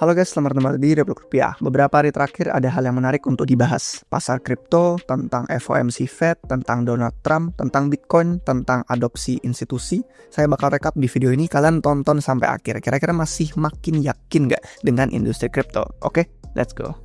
Halo guys, selamat datang di Republik Rupiah. Beberapa hari terakhir ada hal yang menarik untuk dibahas. Pasar kripto, tentang FOMC Fed, tentang Donald Trump, tentang Bitcoin, tentang adopsi institusi. Saya bakal rekap di video ini, kalian tonton sampai akhir. Kira-kira masih makin yakin nggak dengan industri kripto? Oke, let's go.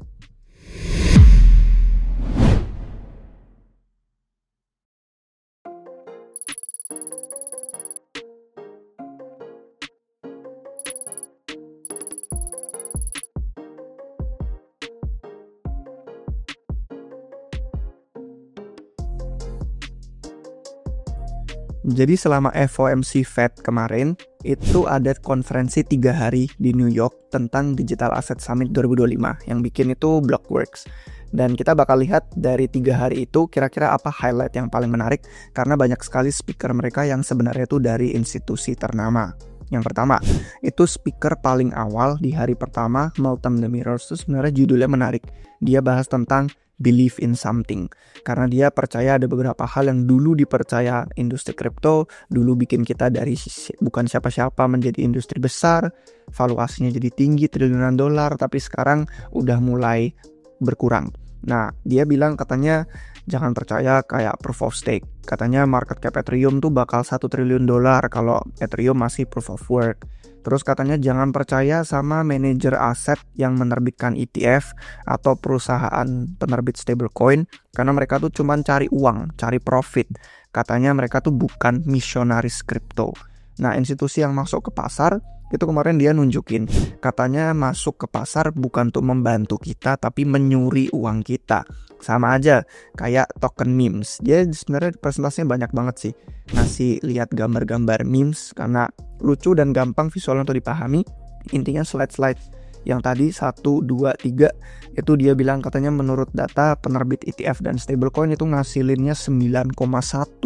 Jadi selama FOMC Fed kemarin, itu ada konferensi 3 hari di New York tentang Digital Asset Summit 2025. Yang bikin itu Blockworks. Dan kita bakal lihat dari 3 hari itu kira-kira apa highlight yang paling menarik. Karena banyak sekali speaker mereka yang sebenarnya itu dari institusi ternama. Yang pertama, itu speaker paling awal di hari pertama, Meltem Demirors, itu sebenarnya judulnya menarik. Dia bahas tentang believe in something, karena dia percaya ada beberapa hal yang dulu dipercaya industri kripto, dulu bikin kita dari bukan siapa-siapa menjadi industri besar, valuasinya jadi tinggi triliunan dolar, tapi sekarang udah mulai berkurang. Nah, dia bilang katanya jangan percaya kayak proof of stake. Katanya market cap Ethereum tuh bakal 1 triliun dolar kalau Ethereum masih proof of work. Terus katanya jangan percaya sama manajer aset yang menerbitkan ETF atau perusahaan penerbit stablecoin, karena mereka tuh cuma cari uang, cari profit. Katanya mereka tuh bukan misionaris kripto. Nah, institusi yang masuk ke pasar itu kemarin dia nunjukin, katanya masuk ke pasar bukan untuk membantu kita tapi menyuri uang kita. Sama aja kayak token memes. Dia sebenarnya presentasinya banyak banget sih, ngasih lihat gambar-gambar memes karena lucu dan gampang visualnya untuk dipahami. Intinya slide-slide yang tadi 1, 2, 3 itu dia bilang katanya menurut data penerbit ETF dan stablecoin itu ngasilinnya 9,1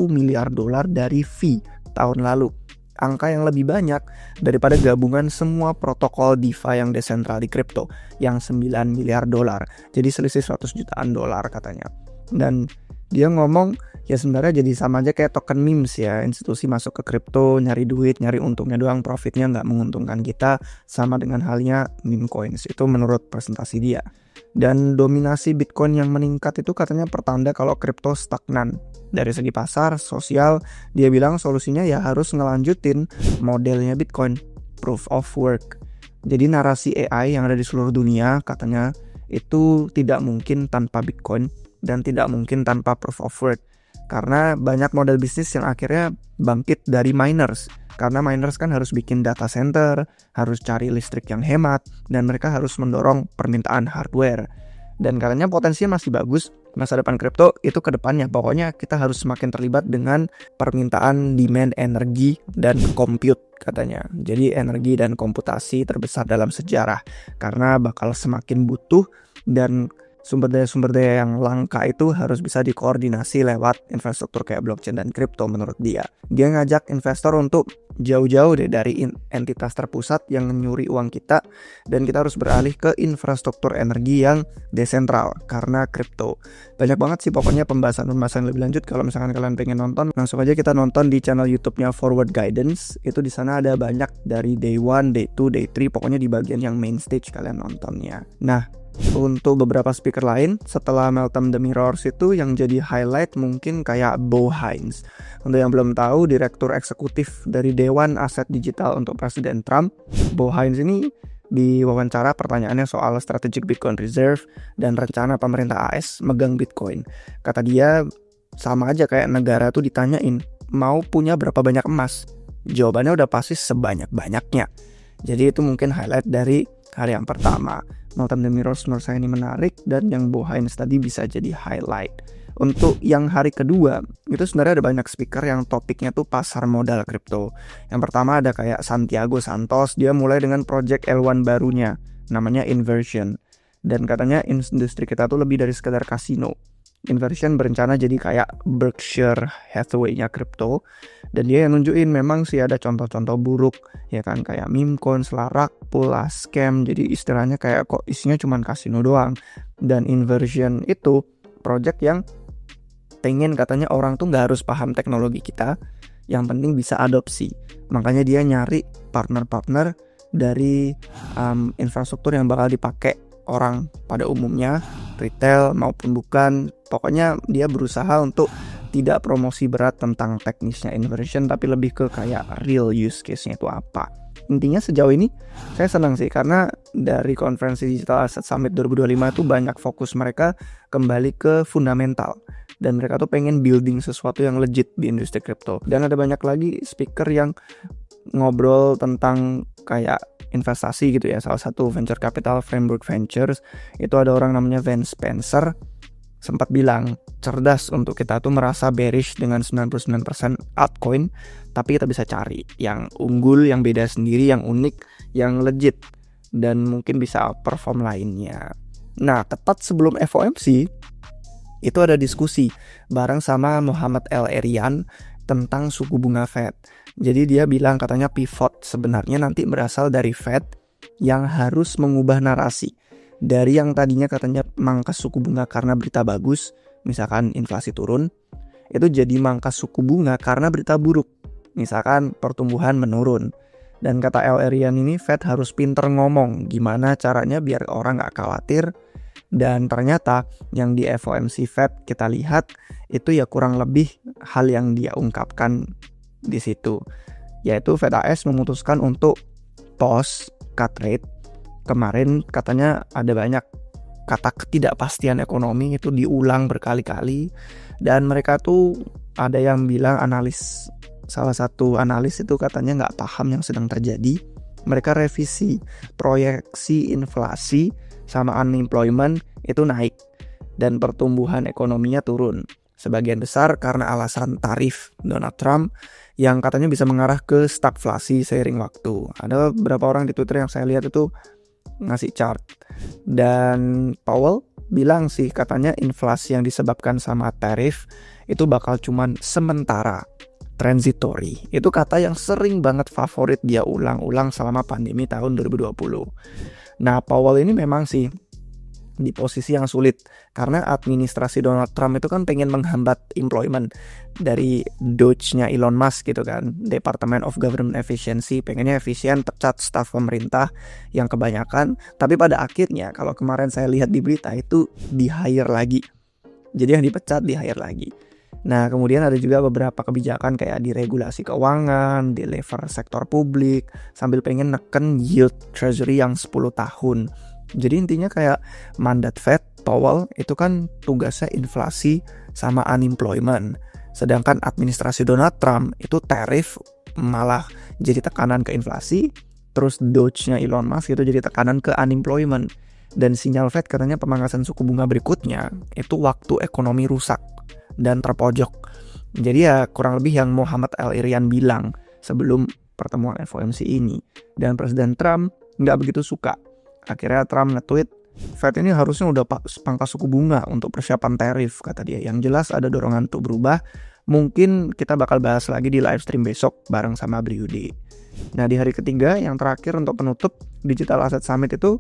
miliar dolar dari fee tahun lalu. Angka yang lebih banyak daripada gabungan semua protokol DeFi yang desentral di kripto yang 9 miliar dolar. Jadi selisih 100 jutaan dolar katanya. Dan dia ngomong ya sebenarnya jadi sama aja kayak token memes ya. Institusi masuk ke kripto nyari duit, nyari untungnya doang, profitnya nggak menguntungkan kita. Sama dengan halnya meme coins, itu menurut presentasi dia. Dan dominasi Bitcoin yang meningkat itu katanya pertanda kalau kripto stagnan. Dari segi pasar, sosial, dia bilang solusinya ya harus ngelanjutin modelnya Bitcoin, proof of work. Jadi narasi AI yang ada di seluruh dunia katanya itu tidak mungkin tanpa Bitcoin dan tidak mungkin tanpa proof of work. Karena banyak model bisnis yang akhirnya bangkit dari miners. Karena miners kan harus bikin data center, harus cari listrik yang hemat, dan mereka harus mendorong permintaan hardware. Dan katanya potensinya masih bagus, masa depan kripto itu ke depannya. Pokoknya kita harus semakin terlibat dengan permintaan demand energi dan compute katanya. Jadi energi dan komputasi terbesar dalam sejarah. Karena bakal semakin butuh dan sumber daya yang langka itu harus bisa dikoordinasi lewat infrastruktur kayak blockchain dan kripto menurut dia. Dia ngajak investor untuk jauh-jauh deh dari entitas terpusat yang nyuri uang kita, dan kita harus beralih ke infrastruktur energi yang desentral karena kripto. Banyak banget sih pokoknya pembahasan lebih lanjut. Kalau misalkan kalian pengen nonton, langsung aja kita nonton di channel YouTube-nya Forward Guidance. Itu di sana ada banyak dari day 1, day 2, day 3, pokoknya di bagian yang main stage kalian nontonnya. Nah, untuk beberapa speaker lain setelah Meltem Demirors itu yang jadi highlight mungkin kayak Bo Hines. Untuk yang belum tahu, direktur eksekutif dari Dewan Aset Digital untuk Presiden Trump. Bo Hines ini diwawancara pertanyaannya soal strategic Bitcoin reserve dan rencana pemerintah AS megang Bitcoin. Kata dia sama aja kayak negara tuh ditanyain mau punya berapa banyak emas. Jawabannya udah pasti sebanyak-banyaknya. Jadi itu mungkin highlight dari hari yang pertama. Meltem Demirors menurut saya ini menarik, dan yang Bo Hines tadi bisa jadi highlight. Untuk yang hari kedua, itu sebenarnya ada banyak speaker yang topiknya tuh pasar modal kripto. Yang pertama ada kayak Santiago Santos, dia mulai dengan project L1 barunya, namanya Inversion. Dan katanya industri kita tuh lebih dari sekedar kasino. Inversion berencana jadi kayak Berkshire Hathaway-nya kripto, dan dia yang nunjukin memang sih ada contoh-contoh buruk ya kan, kayak meme coins, larak, pula scam. Jadi istilahnya kayak kok isinya cuma kasino doang. Dan Inversion itu project yang pengen katanya orang tuh nggak harus paham teknologi kita, yang penting bisa adopsi. Makanya dia nyari partner-partner dari infrastruktur yang bakal dipakai orang pada umumnya, retail maupun bukan. Pokoknya dia berusaha untuk tidak promosi berat tentang teknisnya inversion, tapi lebih ke kayak real use case-nya itu apa. Intinya sejauh ini saya senang sih, karena dari konferensi Digital Asset Summit 2025 itu banyak fokus mereka kembali ke fundamental, dan mereka tuh pengen building sesuatu yang legit di industri crypto. Dan ada banyak lagi speaker yang ngobrol tentang kayak investasi gitu ya. Salah satu venture capital, Framework Ventures, itu ada orang namanya Vance Spencer, sempat bilang cerdas untuk kita tuh merasa bearish dengan 99% altcoin, tapi kita bisa cari yang unggul, yang beda sendiri, yang unik, yang legit, dan mungkin bisa outperform lainnya. Nah, tepat sebelum FOMC itu ada diskusi bareng sama Mohamed El-Erian tentang suku bunga Fed. Jadi dia bilang katanya pivot sebenarnya nanti berasal dari Fed yang harus mengubah narasi. Dari yang tadinya katanya mangkas suku bunga karena berita bagus, misalkan inflasi turun, itu jadi mangkas suku bunga karena berita buruk, misalkan pertumbuhan menurun. Dan kata El-Erian ini, Fed harus pinter ngomong gimana caranya biar orang gak khawatir. Dan ternyata yang di FOMC Fed kita lihat itu ya kurang lebih hal yang dia ungkapkan di situ, yaitu Fed AS memutuskan untuk pause cut rate. Kemarin katanya ada banyak kata ketidakpastian ekonomi itu diulang berkali-kali, dan mereka tuh ada yang bilang salah satu analis itu katanya nggak paham yang sedang terjadi. Mereka revisi proyeksi inflasi sama unemployment itu naik dan pertumbuhan ekonominya turun. Sebagian besar karena alasan tarif Donald Trump yang katanya bisa mengarah ke stagflasi seiring waktu. Ada beberapa orang di Twitter yang saya lihat itu ngasih chart. Dan Powell bilang sih katanya inflasi yang disebabkan sama tarif itu bakal cuman sementara, transitory. Itu kata yang sering banget favorit dia ulang-ulang selama pandemi tahun 2020. Nah, Powell ini memang sih di posisi yang sulit karena administrasi Donald Trump itu kan pengen menghambat employment dari Doge-nya Elon Musk gitu kan, Department of Government Efficiency, pengennya efisien, pecat staf pemerintah yang kebanyakan. Tapi pada akhirnya kalau kemarin saya lihat di berita itu di-hire lagi, jadi yang dipecat di-hire lagi. Nah, kemudian ada juga beberapa kebijakan kayak diregulasi keuangan, di lever sektor publik, sambil pengen neken yield treasury yang 10 tahun. Jadi intinya kayak mandat Fed, Powell itu kan tugasnya inflasi sama unemployment. Sedangkan administrasi Donald Trump itu tarif malah jadi tekanan ke inflasi, terus Doge-nya Elon Musk itu jadi tekanan ke unemployment. Dan sinyal Fed katanya pemangkasan suku bunga berikutnya itu waktu ekonomi rusak dan terpojok. Jadi ya kurang lebih yang Mohamed El-Erian bilang sebelum pertemuan FOMC ini. Dan Presiden Trump nggak begitu suka. Akhirnya Trump nge-tweet, Fed ini harusnya udah pangkas suku bunga untuk persiapan tarif, kata dia. Yang jelas ada dorongan untuk berubah. Mungkin kita bakal bahas lagi di live stream besok bareng sama Briudi. Nah, di hari ketiga yang terakhir untuk penutup Digital Asset Summit itu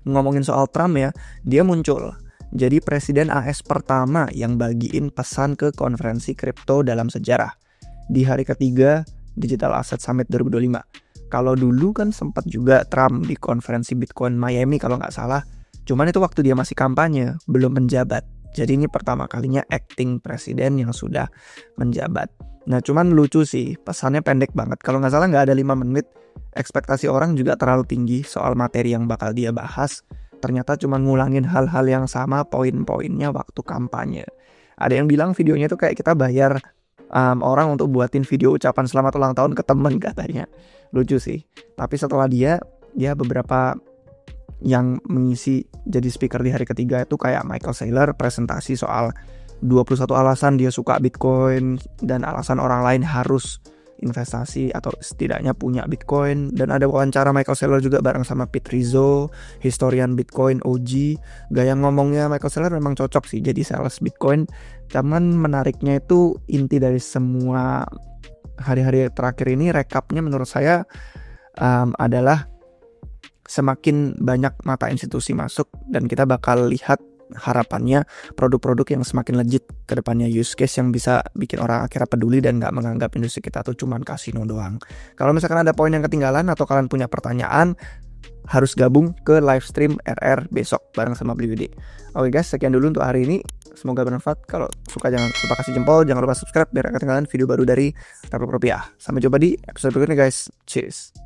ngomongin soal Trump ya, dia muncul jadi presiden AS pertama yang bagiin pesan ke konferensi kripto dalam sejarah di hari ketiga Digital Asset Summit 2025. Kalau dulu kan sempat juga Trump di konferensi Bitcoin Miami kalau nggak salah, cuman itu waktu dia masih kampanye, belum menjabat. Jadi ini pertama kalinya acting presiden yang sudah menjabat. Nah, cuman lucu sih, pesannya pendek banget. Kalau nggak salah nggak ada 5 menit. Ekspektasi orang juga terlalu tinggi soal materi yang bakal dia bahas. Ternyata cuma ngulangin hal-hal yang sama poin-poinnya waktu kampanye. Ada yang bilang videonya tuh kayak kita bayar orang untuk buatin video ucapan selamat ulang tahun ke temen katanya. Lucu sih. Tapi setelah dia beberapa yang mengisi jadi speaker di hari ketiga itu kayak Michael Saylor presentasi soal 21 alasan dia suka Bitcoin dan alasan orang lain harus investasi atau setidaknya punya Bitcoin. Dan ada wawancara Michael Saylor juga bareng sama Pete Rizzo, historian Bitcoin OG. Gaya ngomongnya Michael Saylor memang cocok sih jadi sales Bitcoin. Cuman menariknya itu inti dari semua hari-hari terakhir ini, rekapnya menurut saya adalah semakin banyak mata institusi masuk dan kita bakal lihat harapannya produk-produk yang semakin legit ke depannya, use case yang bisa bikin orang akhirnya peduli dan nggak menganggap industri kita tuh cuman kasino doang. Kalau misalkan ada poin yang ketinggalan atau kalian punya pertanyaan, harus gabung ke live stream RR besok bareng sama Bliwidi. Oke guys, sekian dulu untuk hari ini. Semoga bermanfaat. Kalau suka jangan lupa kasih jempol, jangan lupa subscribe biar gak ketinggalan video baru dari Republik Rupiah. Sampai jumpa di episode berikutnya guys. Cheers.